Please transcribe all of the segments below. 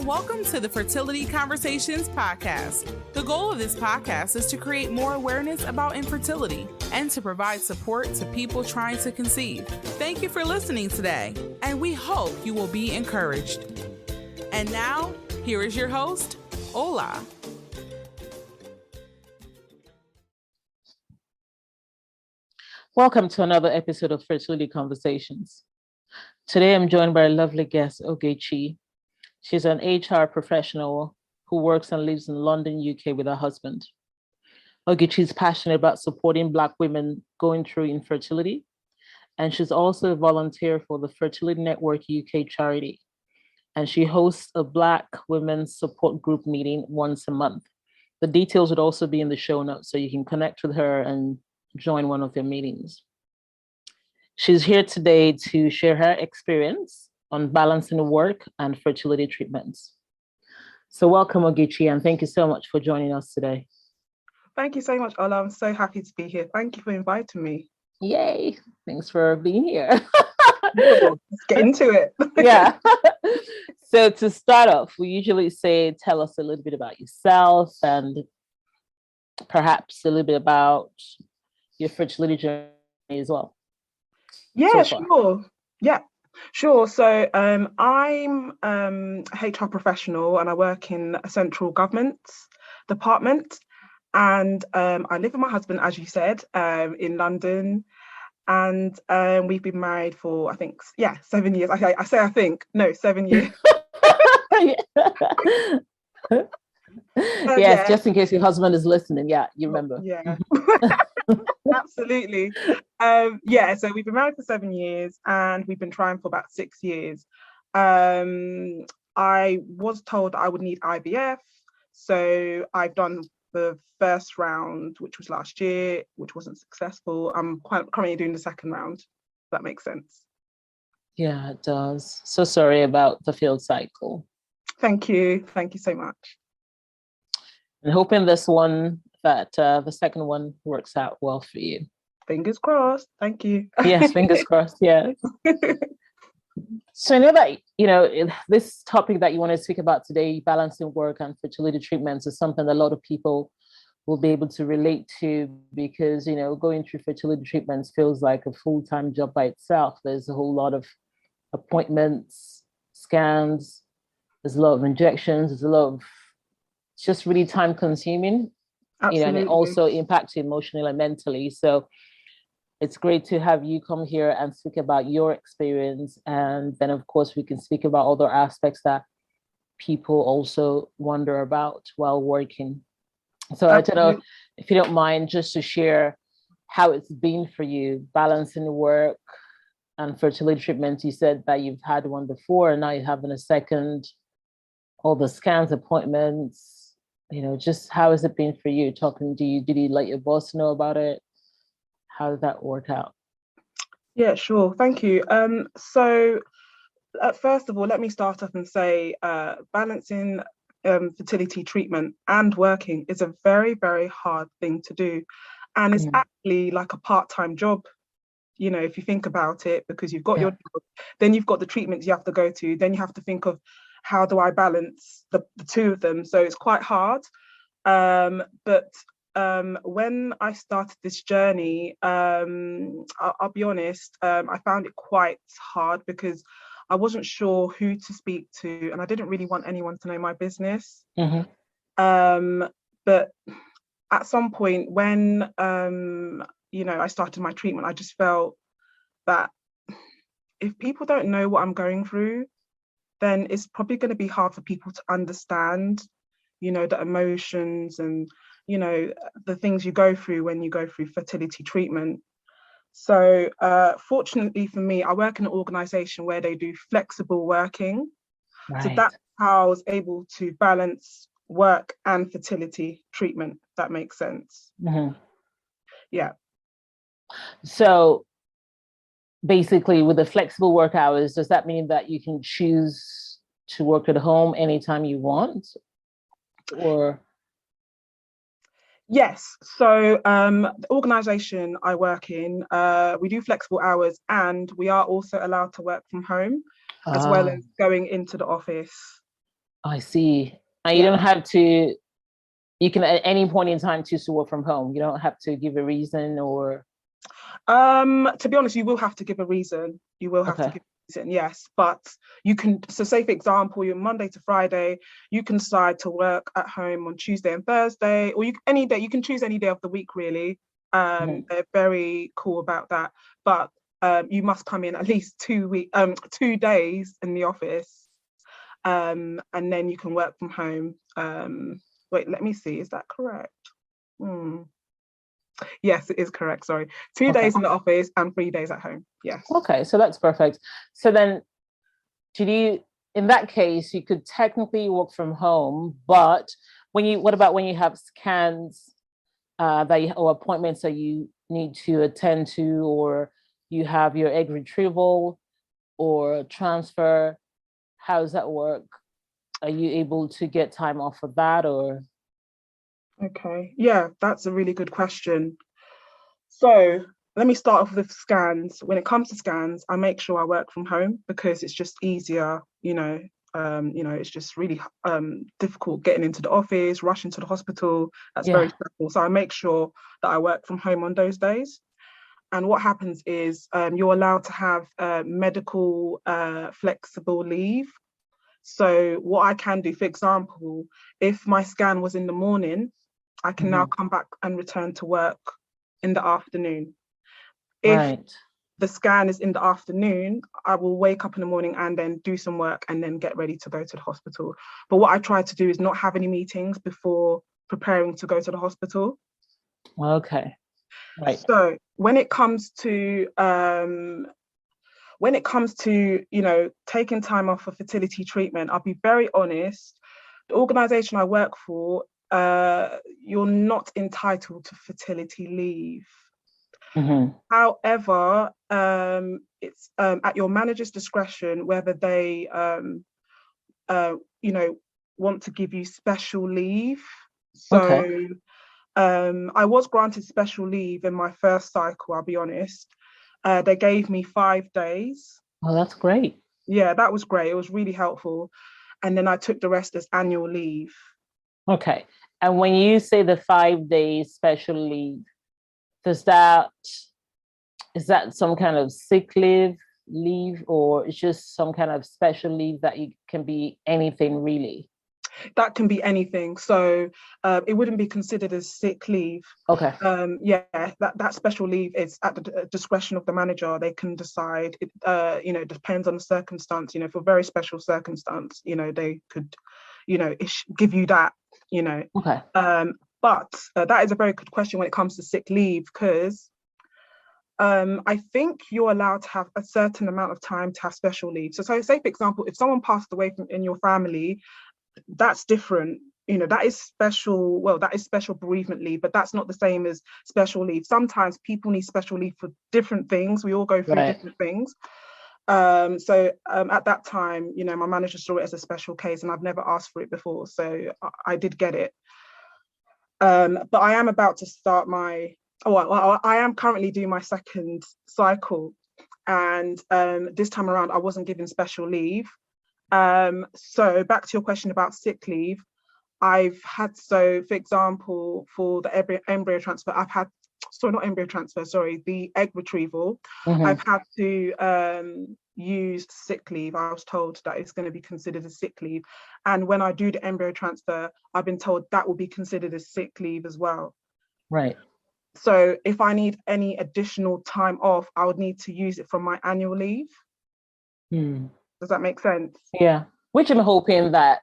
and welcome to the Fertility Conversations podcast. The goal of this podcast is to create more awareness about infertility and to provide support to people trying to conceive. Thank you for listening today, and we hope you will be encouraged. And now, here is your host, Ola. Welcome to another episode of Fertility Conversations. Today, I'm joined by a lovely guest, Ogechi. She's an HR professional who works and lives in London, UK with her husband. Ogechi is passionate about supporting Black women going through infertility, and she's also a volunteer for the Fertility Network UK charity. And she hosts a Black women's support group meeting once a month. The details would also be in the show notes, so you can connect with her and join one of their meetings. She's here today to share her experience on balancing work and fertility treatments. So welcome, Ogechi, and thank you so much for joining us today. Thank you so much, Ola. I'm so happy to be here. Thank you for inviting me. Yay. Thanks for being here. Let's get into it. Yeah. So to start off, we usually say, tell us a little bit about yourself and perhaps a little bit about your fertility journey as well. Yeah, sure. Yeah, sure. So I'm a HR professional and I work in a central government department. And I live with my husband, as you said, in London. And we've been married for, 7 years. I say I think, no, 7 years. Yes, just in case your husband is listening. Yeah, you remember. Yeah, absolutely. So we've been married for 7 years and we've been trying for about 6 years. I was told I would need IVF. So I've done the first round, which was last year, which wasn't successful. I'm currently doing the second round. If that makes sense. Yeah, it does. So sorry about the failed cycle. Thank you. Thank you so much. And hoping this one, that the second one works out well for you. Fingers crossed. Thank you. Yes, fingers crossed. Yeah. So I know that, this topic that you want to speak about today, balancing work and fertility treatments, is something that a lot of people will be able to relate to because, going through fertility treatments feels like a full-time job by itself. There's a whole lot of appointments, scans, there's a lot of injections, there's a lot of, it's just really time consuming. Absolutely. And it also impacts you emotionally and mentally. So it's great to have you come here and speak about your experience. And then, of course, we can speak about other aspects that people also wonder about while working. So I don't know if you don't mind just to share how it's been for you balancing work and fertility treatments. You said that you've had one before and now you're having a second, all the scans, appointments, just how has it been for you? Did you let your boss know about it? How did that work out? Yeah, sure. Thank you. So first of all, let me start off and say balancing fertility treatment and working is a very, very hard thing to do. And it's actually like a part-time job, if you think about it, because you've got your job, then you've got the treatments you have to go to, then you have to think of how do I balance the two of them. So it's quite hard. But when I started this journey, I'll be honest, I found it quite hard because I wasn't sure who to speak to and I didn't really want anyone to know my business. Mm-hmm. But at some point when, I started my treatment, I just felt that if people don't know what I'm going through, then it's probably going to be hard for people to understand, the emotions and the things you go through when you go through fertility treatment. So fortunately for me, I work in an organization where they do flexible working. Right. So that's how I was able to balance work and fertility treatment, if that makes sense. Mm-hmm. Yeah. So basically with the flexible work hours, does that mean that you can choose to work at home anytime you want? Or yes, so the organisation I work in, we do flexible hours and we are also allowed to work from home as well as going into the office. I see. And you don't have to, you can at any point in time choose to work from home. You don't have to give a reason or. To be honest, you will have to give a reason. You will have to Okay. give a reason, yes. But you can, so say for example, you're Monday to Friday, you can decide to work at home on Tuesday and Thursday, or any day, you can choose any day of the week, really. They're very cool about that. But you must come in at least 2 days in the office. And then you can work from home. Wait, let me see, is that correct? Yes, it is correct. Sorry. 2 days in the office and 3 days at home. Yes. Okay, so that's perfect. So then, in that case, you could technically work from home, but what about when you have scans or appointments that you need to attend to, or you have your egg retrieval or transfer? How does that work? Are you able to get time off for that, or? Okay, yeah, that's a really good question. So let me start off with scans. When it comes to scans, I make sure I work from home because it's just easier, it's just really difficult getting into the office, rushing to the hospital. That's very stressful. So I make sure that I work from home on those days. And what happens is you're allowed to have medical flexible leave. So what I can do, for example, if my scan was in the morning, I can now come back and return to work in the afternoon. If the scan is in the afternoon, I will wake up in the morning and then do some work and then get ready to go to the hospital. But what I try to do is not have any meetings before preparing to go to the hospital. Okay. Right. So when it comes to taking time off for fertility treatment, I'll be very honest, the organization I work for, you're not entitled to fertility leave. However, it's at your manager's discretion whether they want to give you special leave. So I was granted special leave in my first cycle, I'll be honest. They gave me 5 days. Oh, that's great. Yeah, that was great. It was really helpful. And then I took the rest as annual leave. Okay. And when you say the 5 days special leave, is that some kind of sick leave, or it's just some kind of special leave that it can be anything really? That can be anything. So it wouldn't be considered as sick leave. Okay. That special leave is at the discretion of the manager. They can decide. It depends on the circumstance. For very special circumstance, they could, give you that. Okay. But that is a very good question when it comes to sick leave, because I think you're allowed to have a certain amount of time to have special leave. So say, for example, if someone passed away in your family, that's different. That is special. Well, that is special bereavement leave, but that's not the same as special leave. Sometimes people need special leave for different things. We all go through different things. So at that time, my manager saw it as a special case, and I've never asked for it before, so I did get it. But I am about to start I am currently doing my second cycle, and this time around I wasn't given special leave. So back to your question about sick leave, for example, for the embryo transfer, the egg retrieval, I've had to use sick leave. I was told that it's going to be considered as sick leave. And when I do the embryo transfer, I've been told that will be considered as sick leave as well. Right. So if I need any additional time off, I would need to use it from my annual leave. Does that make sense? Yeah. Which I'm hoping that,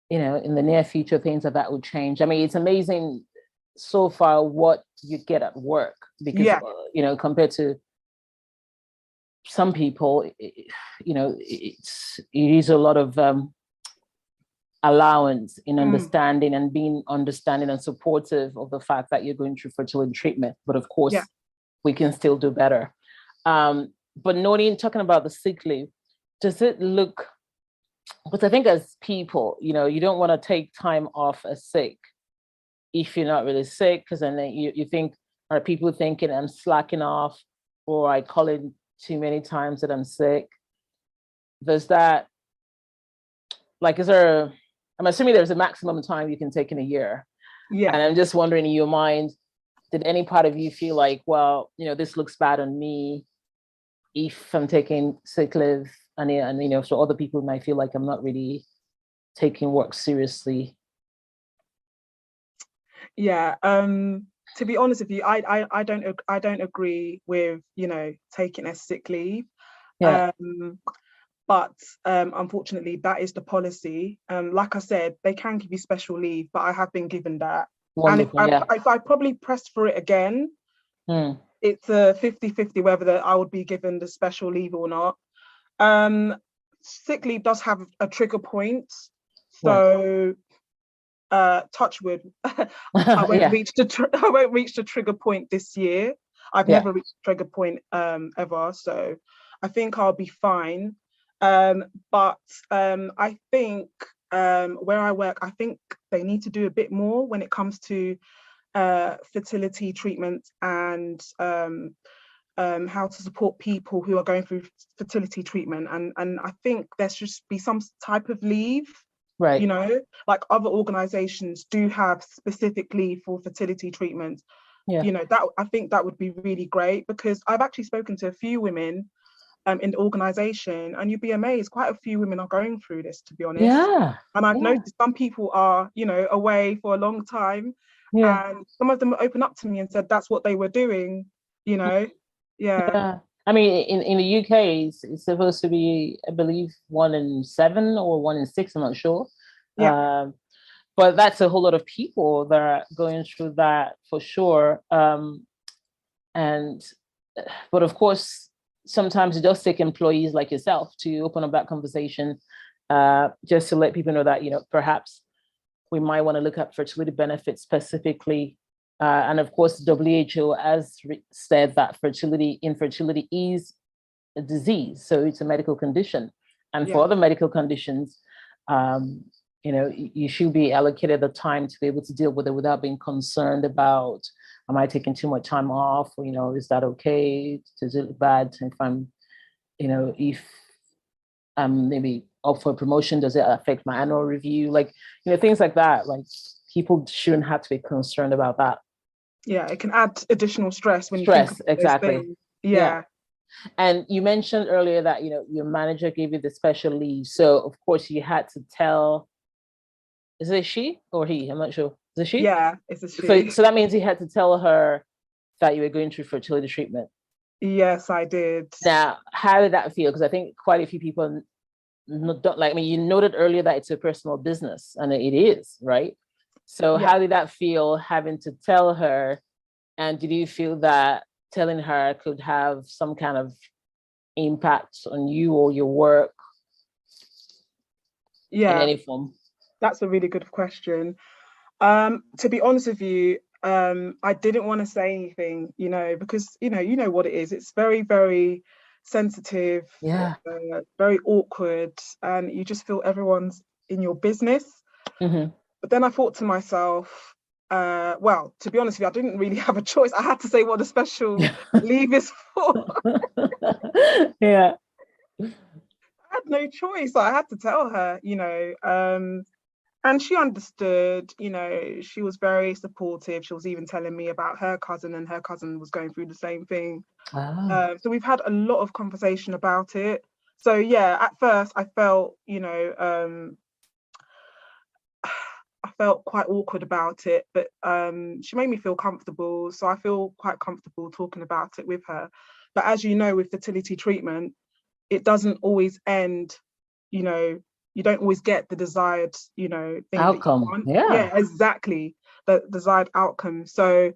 in the near future, things like that will change. I mean, it's amazing so far what you get at work, because, compared to some people, it is a lot of allowance in understanding and being understanding and supportive of the fact that you're going through fertility treatment. But of course, we can still do better. But talking about the sick leave, does it look, because I think as people, you don't want to take time off as sick if you're not really sick, because then you think, are people thinking I'm slacking off, or I call in too many times that I'm sick? Does that like, I'm assuming there's a maximum time you can take in a year. Yeah. And I'm just wondering, in your mind, did any part of you feel like, well, this looks bad on me if I'm taking sick leave, and so other people might feel like I'm not really taking work seriously? Yeah. To be honest with you, I don't agree with, taking a sick leave. Yeah. But unfortunately, that is the policy. Like I said, they can give you special leave, but I have been given that. Wonderful. And Yeah. if I probably pressed for it again, Mm. it's a 50-50 whether I would be given the special leave or not. Sick leave does have a trigger point. So touch wood, I won't Yeah. reach the trigger point this year. I've Yeah. never reached the trigger point ever, so I think I'll be fine. But I think where I work, I think they need to do a bit more when it comes to fertility treatment and how to support people who are going through fertility treatment. And I think there should be some type of leave. Right. Like other organizations do have specific leave for fertility treatment. Yeah. That I think that would be really great, because I've actually spoken to a few women in the organization, and you'd be amazed, quite a few women are going through this, to be honest. Yeah. And I've noticed some people are, away for a long time. Yeah. And some of them open up to me and said that's what they were doing, Yeah. I mean, in the UK, it's supposed to be, I believe, 1 in 7 or 1 in 6. I'm not sure. Yeah. But that's a whole lot of people that are going through that for sure. But of course, sometimes it does take employees like yourself to open up that conversation, just to let people know that, perhaps we might want to look at fertility benefits specifically. And of course, WHO has said that infertility is a disease, so it's a medical condition. And for other medical conditions, you should be allocated the time to be able to deal with it without being concerned about, am I taking too much time off? Or, is that okay? Is it bad if I'm, if I'm maybe up for a promotion, does it affect my annual review? Like, things like that. Like, people shouldn't have to be concerned about that. Yeah, it can add additional stress when you think about exactly. those things. Yeah. And you mentioned earlier that, your manager gave you the special leave. So of course you had to tell, is it she or he? I'm not sure. Is it she? Yeah, it's a she. So that means you had to tell her that you were going through fertility treatment. Yes, I did. Now, how did that feel? Because I think quite a few people don't like me. You noted earlier that it's a personal business, and it is, right? So how did that feel, having to tell her? And did you feel that telling her could have some kind of impact on you or your work in any form? That's a really good question. To be honest with you, I didn't want to say anything, because you know what it is. It's very, very sensitive, very awkward, and you just feel everyone's in your business. Mm-hmm. But then I thought to myself, well, to be honest with you, I didn't really have a choice. I had to say what the special leave is for. Yeah. I had no choice. I had to tell her, and she understood, she was very supportive. She was even telling me about her cousin, and her cousin was going through the same thing. So we've had a lot of conversation about it. So yeah, at first I felt, I felt quite awkward about it, but she made me feel comfortable. So I feel quite comfortable talking about it with her. But as you know, with fertility treatment, it doesn't always end, you don't always get the desired, thing outcome. That you want. Yeah, exactly. The desired outcome. So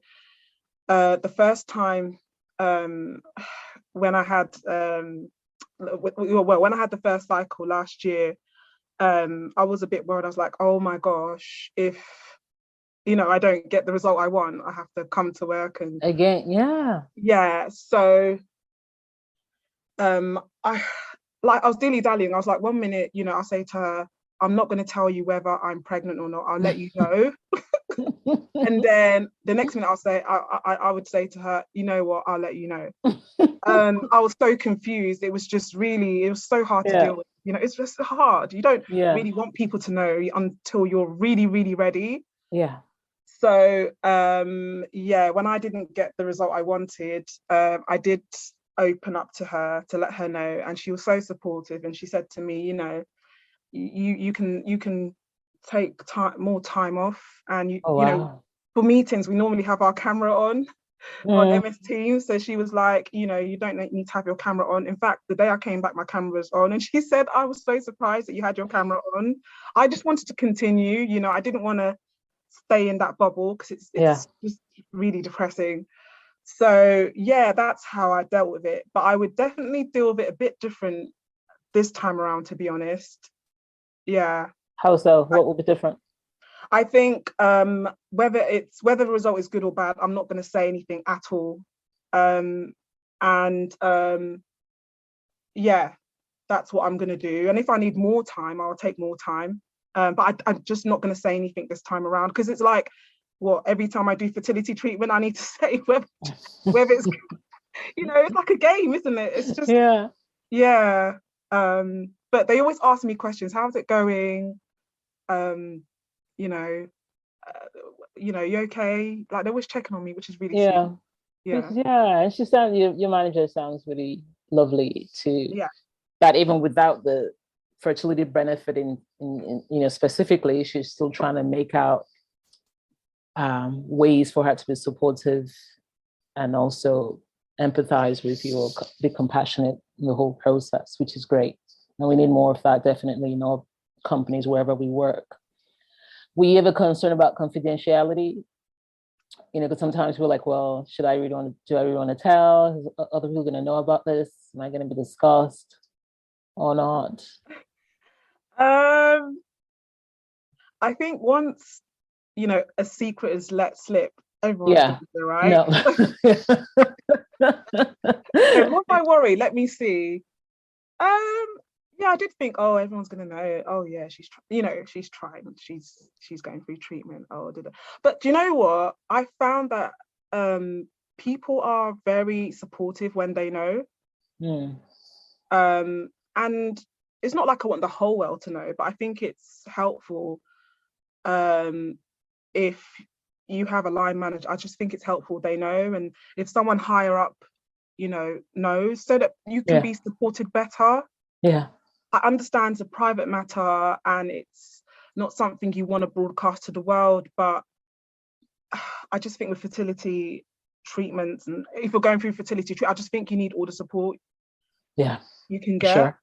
the first time when I had when I had the first cycle last year, I was a bit worried. I was like, oh my gosh, if I don't get the result I want, I have to come to work and again. So I was dilly-dallying. I was like, 1 minute, I say to her, I'm not going to tell you whether I'm pregnant or not. I'll let you know. And then the next minute I would say to her, you know what, I'll let you know. I was so confused. It was so hard to deal with. It's just hard. You don't really want people to know until you're really, really ready. Yeah. So when I didn't get the result I wanted, I did open up to her to let her know, and she was so supportive. And she said to me, you can take more time off, and for meetings we normally have our camera on MS Teams. So she was like, you don't need to have your camera on. In fact, the day I came back, my camera was on, and she said, I was so surprised that you had your camera on. I just wanted to continue. I didn't want to stay in that bubble because it's just really depressing. So that's how I dealt with it. But I would definitely deal with it a bit different this time around, to be honest. Yeah. How so? What will be different? I think whether the result is good or bad, I'm not going to say anything at all. That's what I'm going to do. And if I need more time, I'll take more time. But I'm just not going to say anything this time around, because it's like, every time I do fertility treatment, I need to say whether it's, it's like a game, isn't it? It's just, yeah. But they always ask me questions. How's it going? You okay? Like, they're always checking on me, which is really sweet. And she sounds, your manager sounds really lovely too. That even without the fertility benefit in specifically, she's still trying to make out ways for her to be supportive and also empathize with you, or be compassionate in the whole process, which is great. And we need more of that, definitely, in all companies, wherever we work. We have a concern about confidentiality, because sometimes we're like, well, do I really want to tell? Is other people going to know about this? Am I going to be discussed or not? I think once, a secret is let slip, everyone's going to be right. No. What I worry, let me see. I did think, everyone's gonna know. Oh yeah, she's trying. She's going through treatment. But do you know what? I found that people are very supportive when they know. And it's not like I want the whole world to know, but I think it's helpful if you have a line manager. I just think it's helpful they know, and if someone higher up, knows, so that you can be supported better. I understand it's a private matter and it's not something you want to broadcast to the world, but I just think with fertility treatments, and if you're going through fertility treatment, I just think you need all the support you can get. Sure.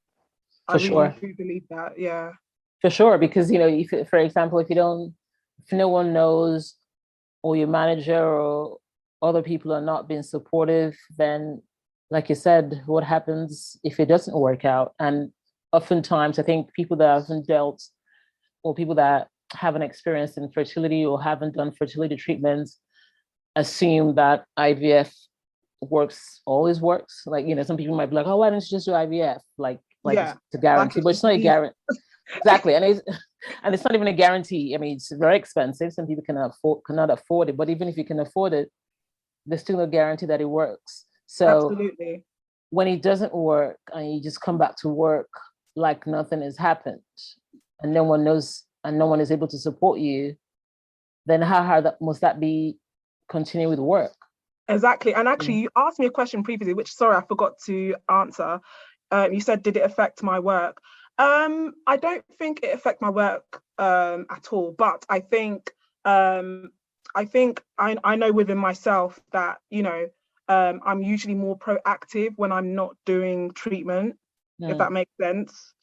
I really do believe that. For sure, because if, for example, if no one knows, or your manager or other people are not being supportive, then, like you said, what happens if it doesn't work out? And oftentimes, I think people that haven't dealt, or people that haven't experienced infertility or haven't done fertility treatments, assume that IVF always works. Like, some people might be like, oh, why don't you just do IVF? Like it's a guarantee, but it's not a guarantee. Exactly. And it's not even a guarantee. I mean, it's very expensive. Some people cannot afford it, but even if you can afford it, there's still no guarantee that it works. So absolutely, when it doesn't work and you just come back to work like nothing has happened, and no one knows and no one is able to support you, then how hard must that be continue with work? Exactly. And actually, you asked me a question previously, which, sorry, I forgot to answer. You said, did it affect my work? I don't think it affected my work at all, but I think I know within myself that, I'm usually more proactive when I'm not doing treatment, if that makes sense.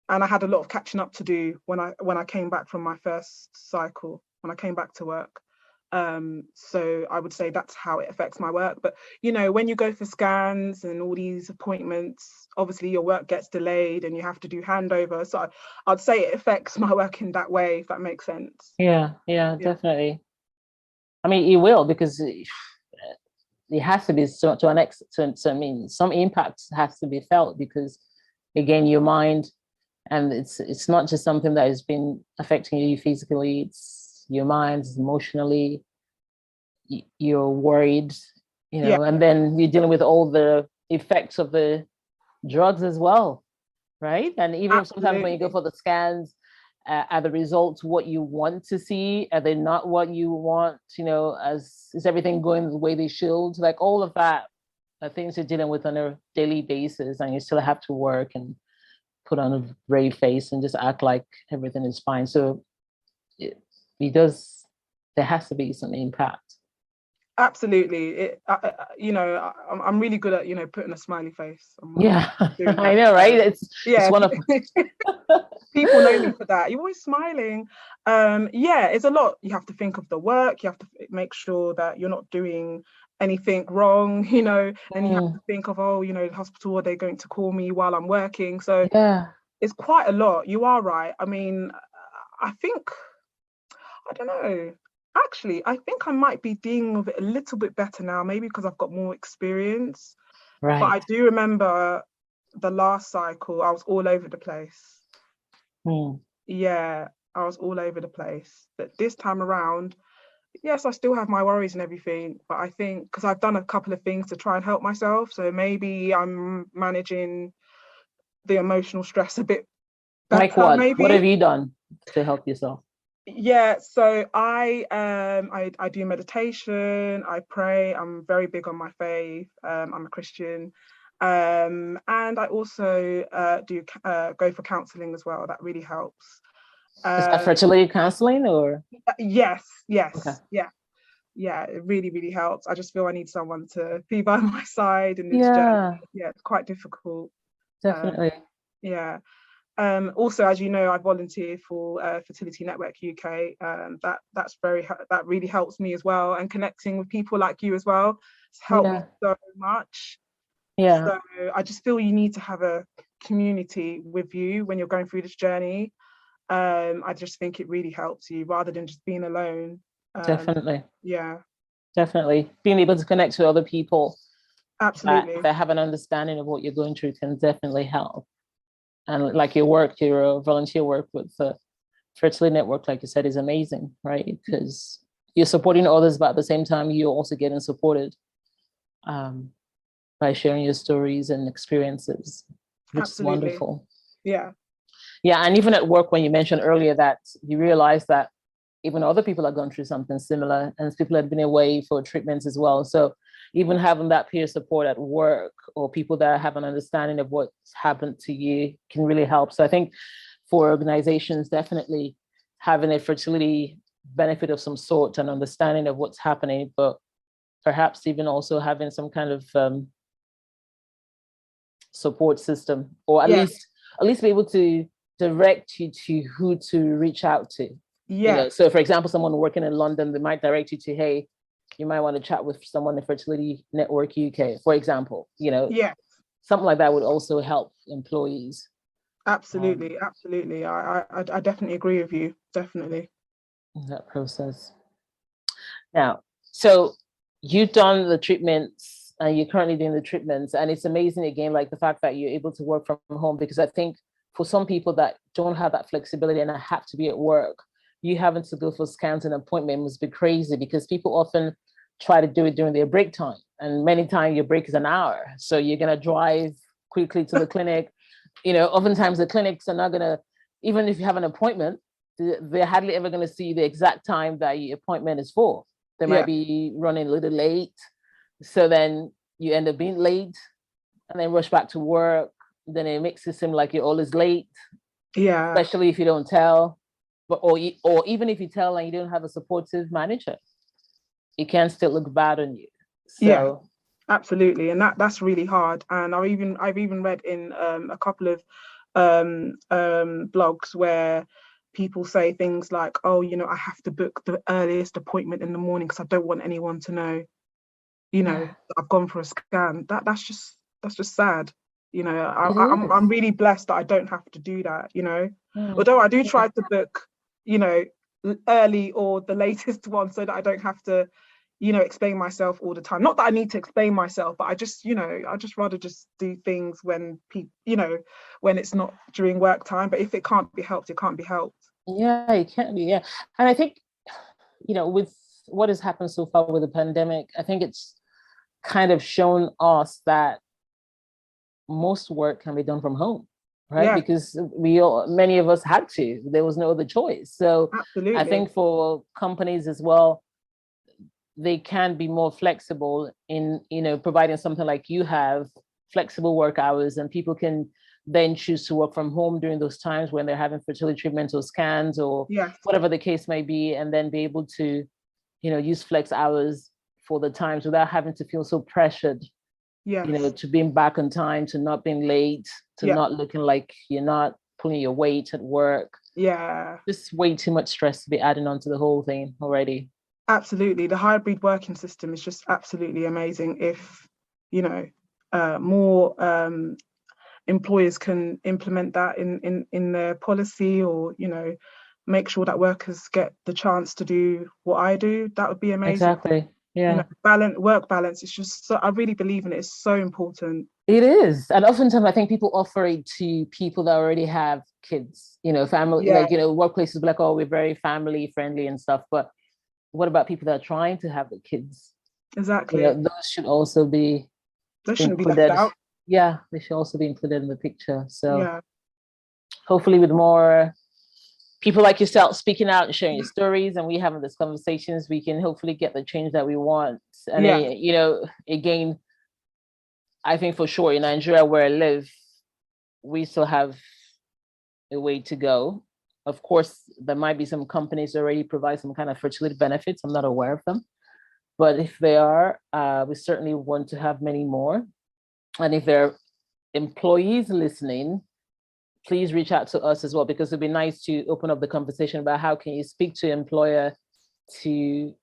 And I had a lot of catching up to do when I came back from my first cycle, when I came back to work. So I would say that's how it affects my work. But when you go for scans and all these appointments, obviously your work gets delayed and you have to do handover. So I'd say it affects my work in that way, if that makes sense. Yeah, definitely. I mean, it will, because it has to be to an extent. I mean, some impact has to be felt, because again, your mind And it's not just something that has been affecting you physically, it's your mind, it's emotionally, you're worried, Yeah, and then you're dealing with all the effects of the drugs as well, right? And even sometimes when you go absolutely. for the scans, are the results what you want to see? Are they not what you want? As is everything going the way they should? Like all of that are things you're dealing with on a daily basis, and you still have to work and put on a brave face and just act like everything is fine. So it does. There has to be some impact. Absolutely. I'm really good at putting a smiley face. I'm Yeah, doing I that. know, right? It's Yeah, one of people know me for that. You're always smiling. Yeah, it's a lot. You have to think of the work. You have to make sure that you're not doing anything wrong. And you have to think of, the hospital, are they going to call me while I'm working? So yeah, it's quite a lot. You are right. I mean, I think, I don't know. Actually, I think I might be dealing with it a little bit better now, maybe because I've got more experience. But I right. do remember the last cycle, I was all over the place. Mm. Yeah, I was all over the place. But this time around, yes, I still have my worries and everything. But I think because I've done a couple of things to try and help myself, so maybe I'm managing the emotional stress a bit Like better, what? What maybe. have you done to help yourself? Yeah, so I do meditation, I pray, I'm very big on my faith, I'm a Christian. And I also do go for counseling as well. That really helps. Is that Um, fertility counseling or? yes, Okay. yes, yeah, it really, really helps. I just feel I need someone to be by my side in this journey. Yeah, Yeah, it's quite difficult. Um, definitely. yeah. Also, as you know, I volunteer for Fertility Network UK. That really helps me as well, and connecting with people like you as well. It's helped me Yeah, so much. yeah, So I just feel you need to have a community with you when you're going through this journey. I just think it really helps you rather than just being alone. Um, definitely. yeah, Definitely. Being able to connect to other people absolutely. that have an understanding of what you're going through can definitely help. And like your volunteer work with the Fertility Network, like you said, is amazing, right? Because you're supporting others, but at the same time, you're also getting supported um, by sharing your stories and experiences, which is Absolutely. wonderful. Yeah. Yeah, and even at work, when you mentioned earlier that you realize that even other people are going through something similar, and people have been away for treatments as well. So even having that peer support at work or people that have an understanding of what's happened to you can really help. So I think for organizations, definitely having a fertility benefit of some sort and understanding of what's happening, but perhaps even also having some kind of support system, or Yeah. at least be able to direct you to who to reach out to. Yeah. So for example, someone working in London, they might direct you to, hey, you might want to chat with someone in Fertility Network UK, for example. Yeah. Something like that would also help employees. Absolutely. Absolutely. I definitely agree with you. Definitely. In that process. Now, so you've done the treatments and you're currently doing the treatments, and it's amazing again, like the fact that you're able to work from home, because I think for some people that don't have that flexibility and have to be at work, you having to go for scans and appointments must be crazy, because people often try to do it during their break time, and many times your break is an hour, so you're going to drive quickly to the clinic. Oftentimes the clinics are not going to, even if you have an appointment, they're hardly ever going to see the exact time that your appointment is for. They might Yeah. be running a little late, so then you end up being late and then rush back to work. Then it makes it seem like you're always late, Yeah. especially if you don't tell. Or even if you tell and you don't have a supportive manager, it can still look bad on you. Yeah. So Absolutely. And that's really hard. And I've even read in a couple of blogs where people say things like, oh, I have to book the earliest appointment in the morning because I don't want anyone to know, yeah, that I've gone for a scan. That's just sad. it I'm is. really blessed that I don't have to do that. Mm. Although I do try to book, you know, early or the latest one so that I don't have to, explain myself all the time. Not that I need to explain myself, but I just rather just do things when people, when it's not during work time. But if it can't be helped, it can't be helped. Yeah, it can be. Yeah. And I think, with what has happened so far with the pandemic, I think it's kind of shown us that most work can be done from home, right? Yeah, Because many of us had to. There was no other choice. So absolutely. I think for companies as well, they can be more flexible in, providing something like you have, flexible work hours, and people can then choose to work from home during those times when they're having fertility treatments or scans or Yes. whatever the case may be, and then be able to, use flex hours for the times without having to feel so pressured, Yes. to being back on time, to not being late, to Yeah. not looking like you're not pulling your weight at work. Yeah. Just way too much stress to be adding on to the whole thing already. Absolutely. The hybrid working system is just absolutely amazing. If, more employers can implement that in their policy, or, make sure that workers get the chance to do what I do, that would be amazing. Exactly. Yeah. Work balance. It's just I really believe in it. It's so important. It is. And oftentimes I think people offer it to people that already have kids, family, Yeah, workplaces be like, oh, we're very family friendly and stuff. But what about people that are trying to have the kids? exactly. Those should also be They shouldn't be left included. out. Yeah, they should also be included in the picture. So Yeah. hopefully with more people like yourself speaking out and sharing your stories, and we having these conversations, we can hopefully get the change that we want. And Yeah. again, I think for sure in Nigeria where I live, we still have a way to go. Of course, there might be some companies that already provide some kind of fertility benefits. I'm not aware of them. But if they are, we certainly want to have many more. And if there are employees listening, please reach out to us as well, because it'd be nice to open up the conversation about how can you speak to an employer to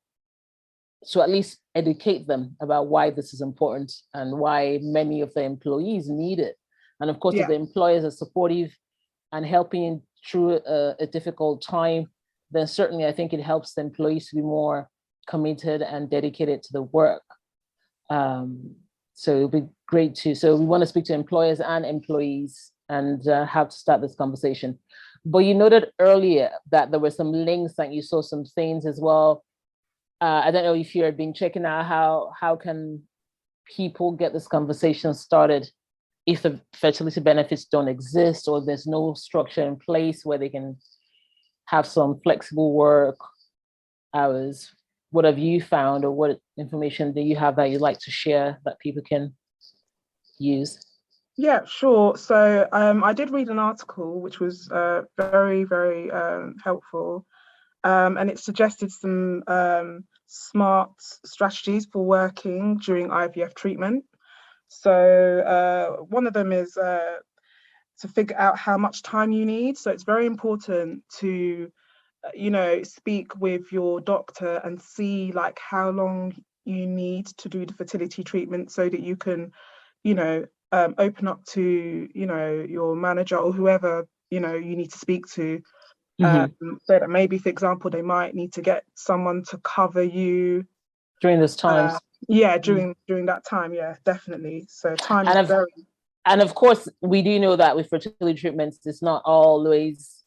at least educate them about why this is important and why many of the employees need it. And of course, if the employers are supportive and helping through a difficult time, then certainly I think it helps the employees to be more committed and dedicated to the work. So it'll be great too. So we want to speak to employers and employees and how to start this conversation. But you noted earlier that there were some links that you saw some things as well. I don't know if you had been checking out how can people get this conversation started if the fertility benefits don't exist or there's no structure in place where they can have some flexible work hours. What have you found, or what information do you have that you'd like to share that people can use? Yeah, sure. So I did read an article which was very, very helpful, and it suggested some smart strategies for working during IVF treatment. So one of them is to figure out how much time you need. So it's very important to, speak with your doctor and see like how long you need to do the fertility treatment, so that you can, open up to, your manager or whoever, you need to speak to. So that maybe, for example, they might need to get someone to cover you during those times. During that time. Yeah, definitely. So time is very. And of course, we do know that with fertility treatments, it doesn't always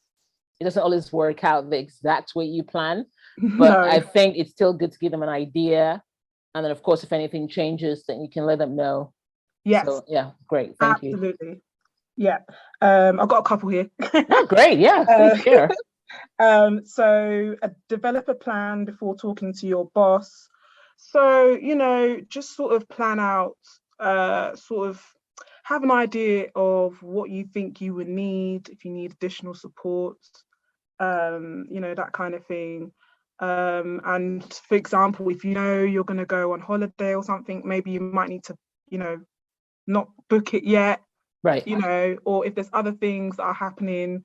work out the exact way you plan. But I think it's still good to give them an idea. And then, of course, if anything changes, then you can let them know. Yes. So, yeah, great. Thank you. Absolutely. Yeah. I've got a couple here. Oh, great. Yeah, please share. So develop a plan before talking to your boss. So, just sort of plan out, sort of have an idea of what you think you would need, if you need additional support, that kind of thing. And for example, if you're going to go on holiday or something, maybe you might need to, not book it yet, right? Or if there's other things that are happening,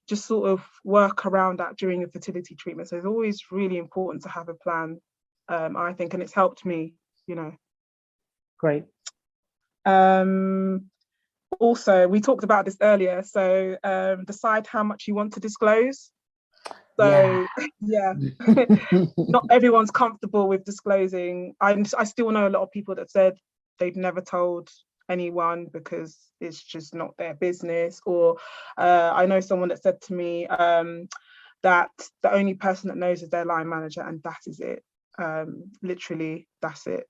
just sort of work around that during a fertility treatment. So it's always really important to have a plan, I think, and it's helped me, Great. Also, we talked about this earlier, so decide how much you want to disclose. So yeah, not everyone's comfortable with disclosing. I still know a lot of people that said they've never told anyone because it's just not their business. Or I know someone that said to me that the only person that knows is their line manager, and that is it. Literally, that's it.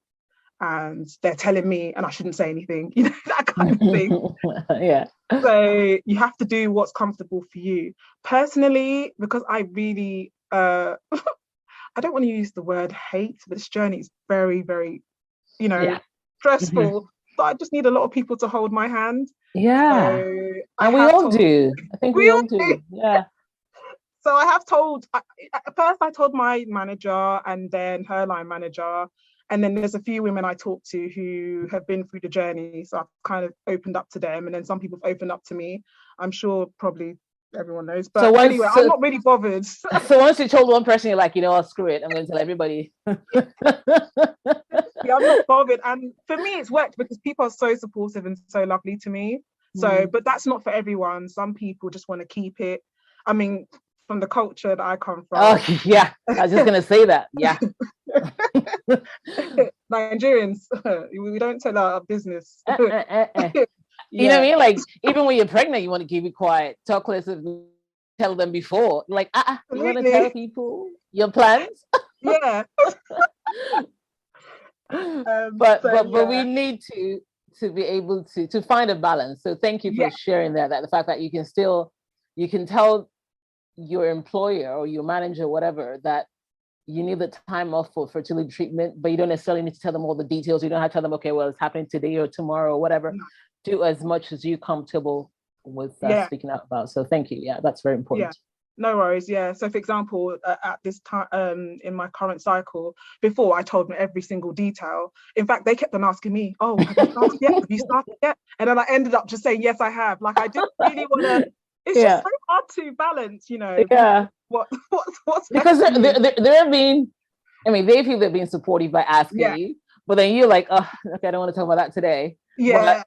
And they're telling me, and I shouldn't say anything, that kind of thing. Yeah. So you have to do what's comfortable for you. Personally, because I really, I don't want to use the word hate, but this journey is very, very, stressful. So I just need a lot of people to hold my hand. Yeah. So and we all do. I think we all do. Yeah. So I have told, at first I told my manager and then her line manager. And then there's a few women I talk to who have been through the journey. So I've kind of opened up to them. And then some people have opened up to me. I'm sure probably everyone knows. But anyway, I'm not really bothered. So once you told one person, you're like, oh, screw it. I'm going to tell everybody. Yeah, I'm not bothered. And for me, it's worked because people are so supportive and so lovely to me. So, but that's not for everyone. Some people just want to keep it. I mean, from the culture that I come from. Oh, yeah. I was just going to say that. Yeah. Nigerians, we don't tell our business. You know what I mean? Like, even when you're pregnant, you want to keep it quiet. Talk less of tell them before. Like, you want to tell people your plans? Yeah. But we need to be able to find a balance. So thank you for sharing that the fact that you can tell your employer or your manager, whatever, that you need the time off for fertility treatment, but you don't necessarily need to tell them all the details. You don't have to tell them, okay, well, it's happening today or tomorrow or whatever. No. Do as much as you're comfortable with speaking out about. So thank you. Yeah, that's very important. Yeah. No worries. Yeah. So for example, at this time, in my current cycle, before I told them every single detail. In fact, they kept on asking me, "Oh, have you started yet? Have you started yet?" And then I ended up just saying, "Yes, I have." Like I didn't really want to. It's just so hard to balance, Yeah. What's because they're being, they feel they're being supportive by asking you, but then you're like, oh, okay, I don't want to talk about that today. Yeah.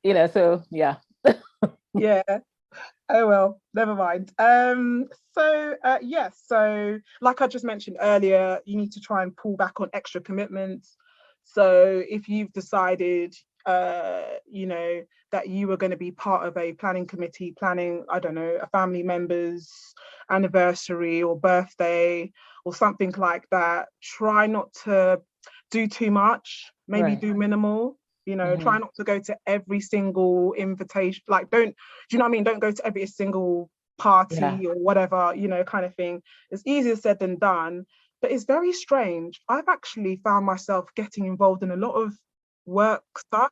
But, so yeah. Yeah. Oh well, never mind. So like I just mentioned earlier, you need to try and pull back on extra commitments. So if you've decided that you were going to be part of a planning committee, planning, I don't know, a family member's anniversary or birthday or something like that, try not to do too much, maybe do minimal. Try not to go to every single invitation. Like, do you know what I mean? Don't go to every single party or whatever, kind of thing. It's easier said than done, but it's very strange. I've actually found myself getting involved in a lot of work stuff,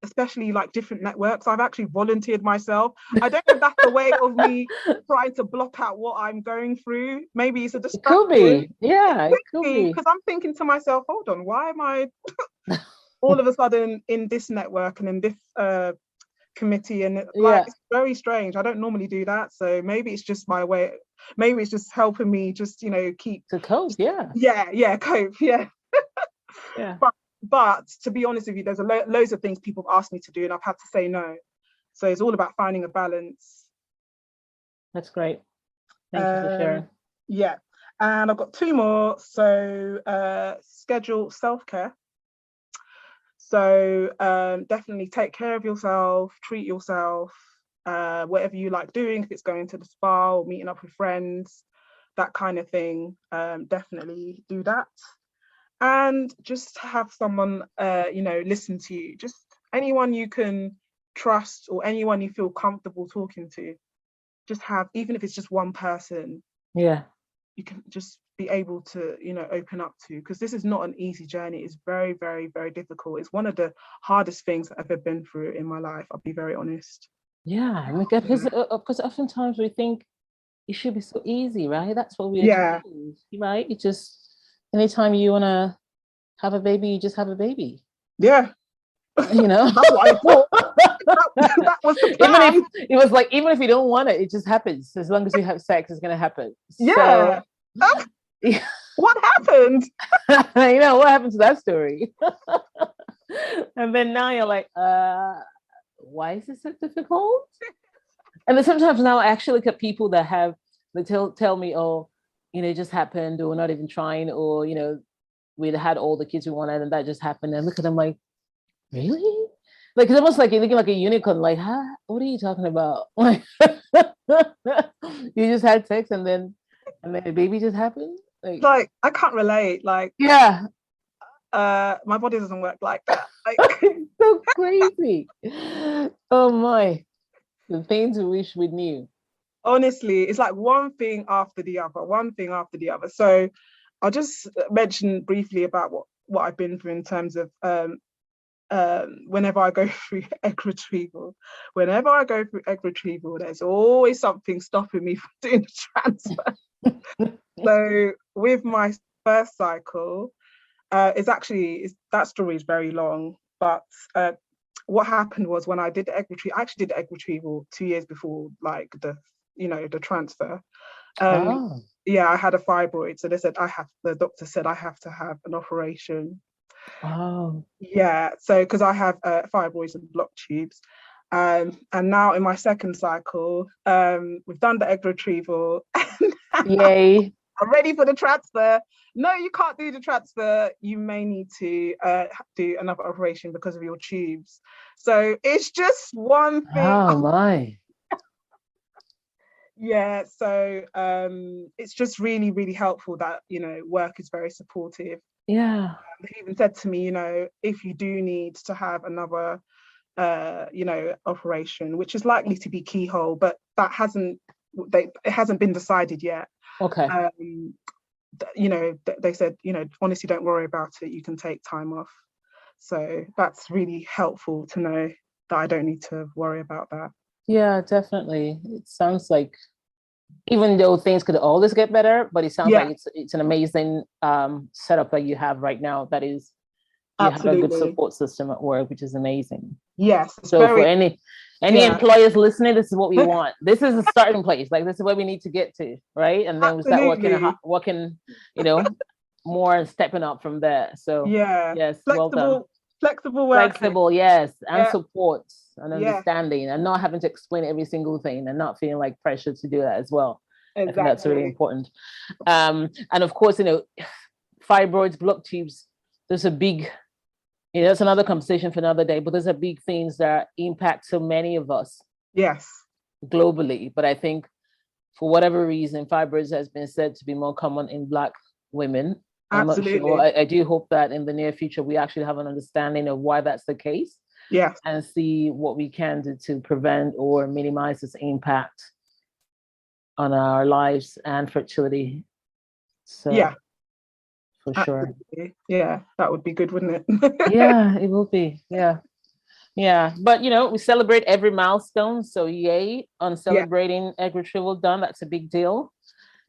especially like different networks. I've actually volunteered myself. I don't know if that's the way of me trying to block out what I'm going through. Maybe it's a distraction. It could be. Yeah, it could be. Because I'm thinking to myself, hold on, why am I all of a sudden in this network and in this committee? And it's very strange. I don't normally do that. So maybe it's just my way. Maybe it's just helping me just, keep to cope. Cope. Yeah. But to be honest with you, there's loads of things people have asked me to do and I've had to say no. So it's all about finding a balance. That's great. Thank you for sharing. Yeah. And I've got 2 more. So schedule self-care. So definitely take care of yourself, treat yourself, whatever you like doing, if it's going to the spa or meeting up with friends, that kind of thing, definitely do that. And just have someone, listen to you. Just anyone you can trust or anyone you feel comfortable talking to. Just have, even if it's just one person. Yeah. You can just be able to, open up to, because this is not an easy journey. It's very, very, very difficult. It's one of the hardest things I've ever been through in my life. I'll be very honest. Yeah, because oftentimes we think it should be so easy, right? That's what we're told, right? It just, anytime you want to have a baby, you just have a baby. Yeah. That's what I thought. that was the plan. Even if you don't want it, it just happens. As long as you have sex, it's going to happen. Yeah. So, what happened? What happened to that story? And then now you're like, why is this so difficult? And then sometimes now I actually look at people that have they tell me, oh, it just happened, or we're not even trying, or we'd had all the kids we wanted and that just happened. And look at them like, really? Like, it's almost like you're looking like a unicorn, like, huh? What are you talking about? Like, you just had sex and then the baby just happened? Like, I can't relate. Like, yeah. My body doesn't work like that. Like, it's so crazy. Oh my. The things we wish we knew. Honestly, it's like one thing after the other. So I'll just mention briefly about what I've been through in terms of whenever I go through egg retrieval. There's always something stopping me from doing the transfer. So with my first cycle, that story is very long, but what happened was when I did the egg retrieval, I actually did the egg retrieval 2 years before, like, the transfer. Yeah, I had a fibroid, so the doctor said I have to have an operation. Oh. Yeah, so because I have fibroids and blocked tubes. And now in my second cycle, we've done the egg retrieval. Yay. I'm ready for the transfer. No, you can't do the transfer. You may need to do another operation because of your tubes. So it's just one thing. Oh my. Yeah, so it's just really, really helpful that, work is very supportive. Yeah. They even said to me, if you do need to have another, operation, which is likely to be keyhole, but it hasn't been decided yet. Okay. They said, honestly, don't worry about it. You can take time off. So that's really helpful to know that I don't need to worry about that. Yeah, definitely. It sounds like, even though things could always get better, but it sounds like it's an amazing setup that you have right now. That is, you Absolutely. have a good support system at work, which is amazing. Yes. So for any employers listening, this is what we want. This is a starting place. Like, this is where we need to get to, right? And then we start working, more and stepping up from there. So yes, well done. Flexible working. Flexible, yes, and support and understanding, and not having to explain every single thing, and not feeling like pressure to do that as well. Exactly. I think that's really important. And of course, fibroids, blocked tubes, there's a big, that's another conversation for another day, but there's a big things that impact so many of us. Yes. Globally. But I think for whatever reason, fibroids has been said to be more common in Black women. I'm Absolutely. not sure. I do hope that in the near future, we actually have an understanding of why that's the case. Yes. And see what we can do to prevent or minimize this impact on our lives and fertility. So yeah. For sure. Yeah, that would be good, wouldn't it? Yeah, it will be. Yeah. Yeah. But we celebrate every milestone. So yay on celebrating egg retrieval done. That's a big deal.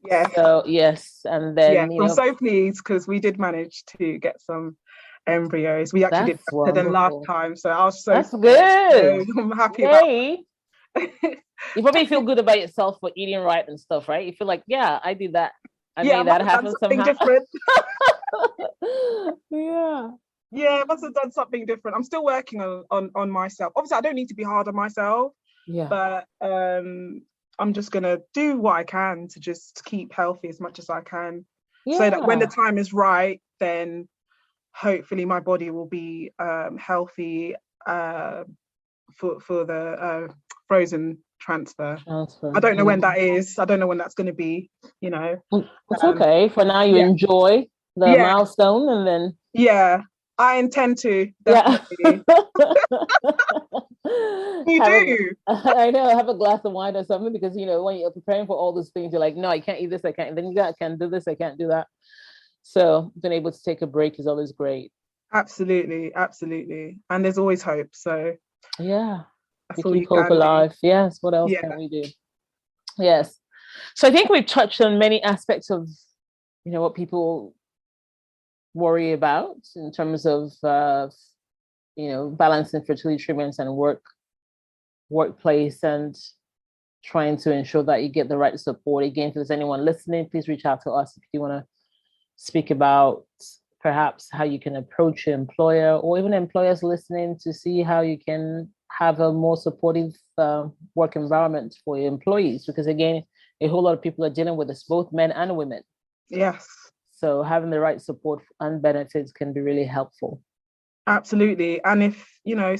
Yes. So yes. And then I'm so pleased because we did manage to get some embryos. We actually did better than last time. So I was that's good. I'm happy about that. You probably feel good about yourself for eating right and stuff, right? You feel like, yeah, I did that. I made that happen somehow. Different. Yeah, I must have done something different. I'm still working on myself. Obviously, I don't need to be hard on myself. Yeah. But I'm just gonna do what I can to just keep healthy as much as I can, so that when the time is right, then hopefully my body will be healthy for the frozen transfer. I don't know when that is. I don't know when that's going to be. It's okay. For now, you enjoy the milestone, and then I intend to definitely. I know. Have a glass of wine or something, because when you're preparing for all those things, you're like, no, I can't eat this. I can't. Then you can't do this. I can't do that. So being able to take a break is always great. Absolutely. And there's always hope. So yeah, we keep hope alive. Yes. What else can we do? Yes. So I think we've touched on many aspects of what people worry about in terms of balancing fertility treatments and workplace, and trying to ensure that you get the right support. Again, if there's anyone listening, please reach out to us if you want to speak about perhaps how you can approach your employer, or even employers listening, to see how you can have a more supportive work environment for your employees, because again, a whole lot of people are dealing with this, both men and women. Yes. So having the right support and benefits can be really helpful. Absolutely. And if,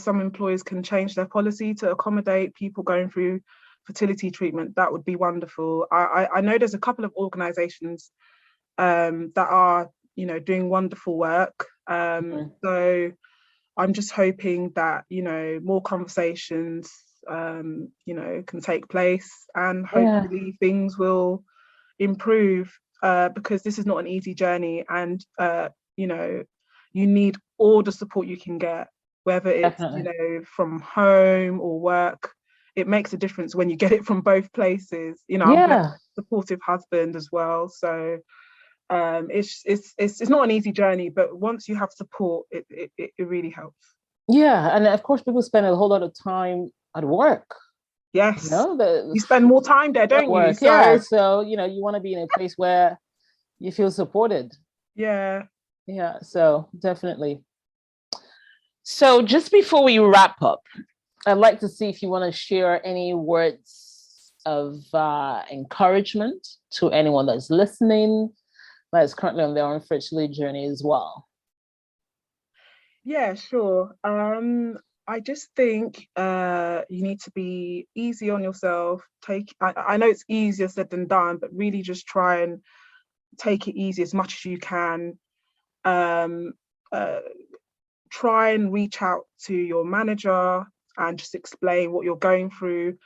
some employers can change their policy to accommodate people going through fertility treatment, that would be wonderful. I know there's a couple of organizations that are, doing wonderful work. So I'm just hoping that, more conversations, can take place, and hopefully things will improve, because this is not an easy journey, and, you need all the support you can get, whether it's, Definitely. from home or work. It makes a difference when you get it from both places. I'm blessed with a supportive husband as well. So it's not an easy journey, but once you have support, it really helps. Yeah, and of course, people spend a whole lot of time at work. Yes, The you spend more time there, don't you? work. So Yeah, so you want to be in a place where you feel supported. yeah. So definitely. So just before we wrap up, I'd like to see if you want to share any words of encouragement to anyone that's listening, that is currently on their own fertility journey as well. Yeah, sure. I just think you need to be easy on yourself. I know it's easier said than done, but really just try and take it easy as much as you can. Try and reach out to your manager and just explain what you're going through.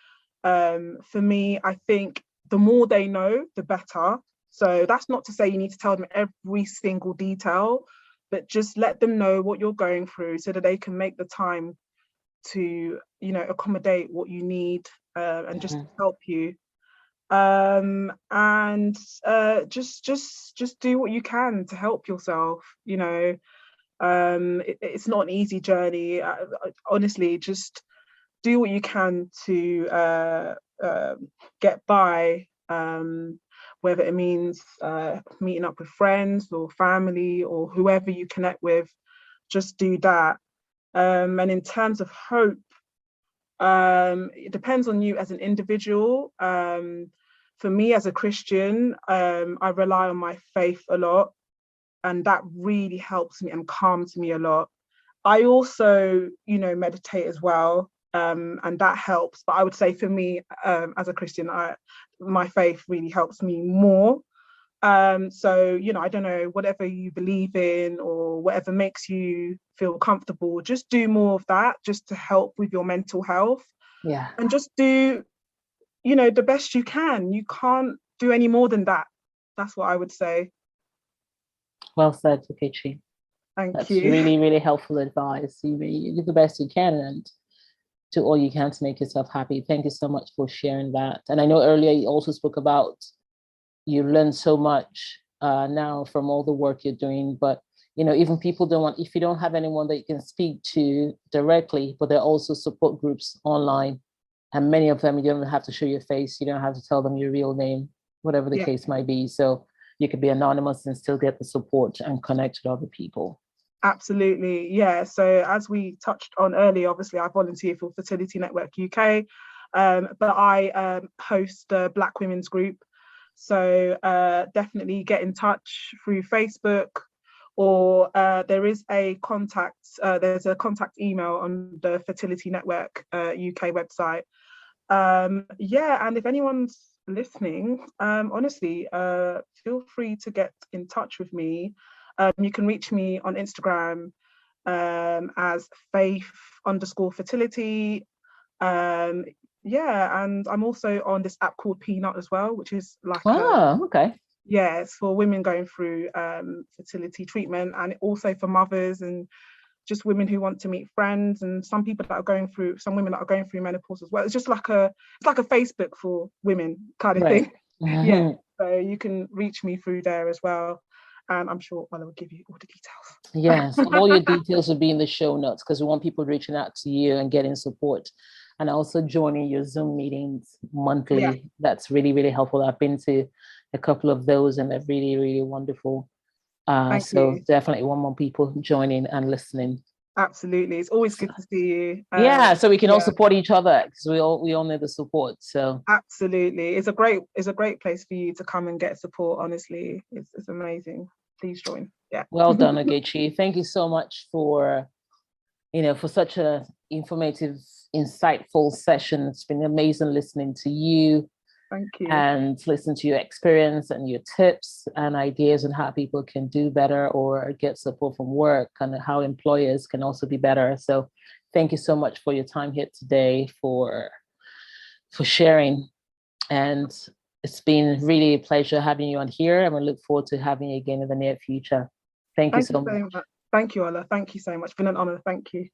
For me, I think the more they know, the better. So that's not to say you need to tell them every single detail, but just let them know what you're going through so that they can make the time to, accommodate what you need, and just help you. And just do what you can to help yourself. It's not an easy journey. Honestly, just do what you can to get by, whether it means meeting up with friends or family or whoever you connect with. Just do that. And in terms of hope, it depends on you as an individual. For me as a Christian, I rely on my faith a lot, and that really helps me and calms me a lot. I also, meditate as well, and that helps. But I would say for me, as a Christian, my faith really helps me more. So, I don't know, whatever you believe in or whatever makes you feel comfortable, just do more of that, just to help with your mental health. Yeah. And just do, the best you can. You can't do any more than that. That's what I would say. Well said, Ogechi. Thank That's you. really, really helpful advice. You do the best you can and do all you can to make yourself happy. Thank you so much for sharing that. And I know earlier you also spoke about you learn so much now from all the work you're doing, but even people don't want, if you don't have anyone that you can speak to directly, but there are also support groups online, and many of them you don't have to show your face, you don't have to tell them your real name, whatever the case might be. So you could be anonymous and still get the support and connect with other people. Absolutely, yeah. So as we touched on earlier, obviously I volunteer for Fertility Network UK, but I host the Black Women's Group. So definitely get in touch through Facebook, or there's a contact email on the Fertility Network UK website. And if anyone's listening, honestly, feel free to get in touch with me. You can reach me on Instagram as faith_fertility. And I'm also on this app called Peanut as well, which is like it's for women going through fertility treatment, and also for mothers and just women who want to meet friends, and some women that are going through menopause as well. It's just like a Facebook for women kind of thing. Yeah, so you can reach me through there as well, and I'm sure I will give you all the details. Yes, all your details will be in the show notes, because we want people reaching out to you and getting support, and also joining your Zoom meetings monthly. Yeah. That's really, really helpful. I've been to a couple of those, and they're really, really wonderful. So definitely want more people joining and listening. Absolutely. It's always good to see you. Yeah, so we can all yeah, support each other because we all need the support. So absolutely. It's a great place for you to come and get support, honestly. It's amazing. Please join. Yeah. well done, Ogechi. Thank you so much for such a informative, insightful session. It's been amazing listening to you. Thank you. And listen to your experience and your tips and ideas on how people can do better or get support from work and how employers can also be better. So thank you so much for your time here today, for sharing. And it's been really a pleasure having you on here, and we look forward to having you again in the near future. Thank you so much. Thank you, Ola. Thank you so much. It's been an honor. Thank you.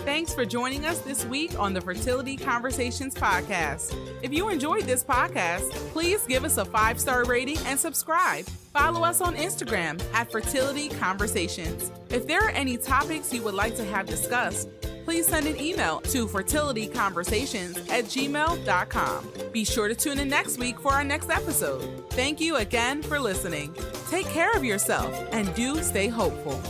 Thanks for joining us this week on the Fertility Conversations podcast. If you enjoyed this podcast, please give us a 5-star rating and subscribe. Follow us on Instagram at Fertility Conversations. If there are any topics you would like to have discussed, please send an email to fertilityconversations@gmail.com. Be sure to tune in next week for our next episode. Thank you again for listening. Take care of yourself and do stay hopeful.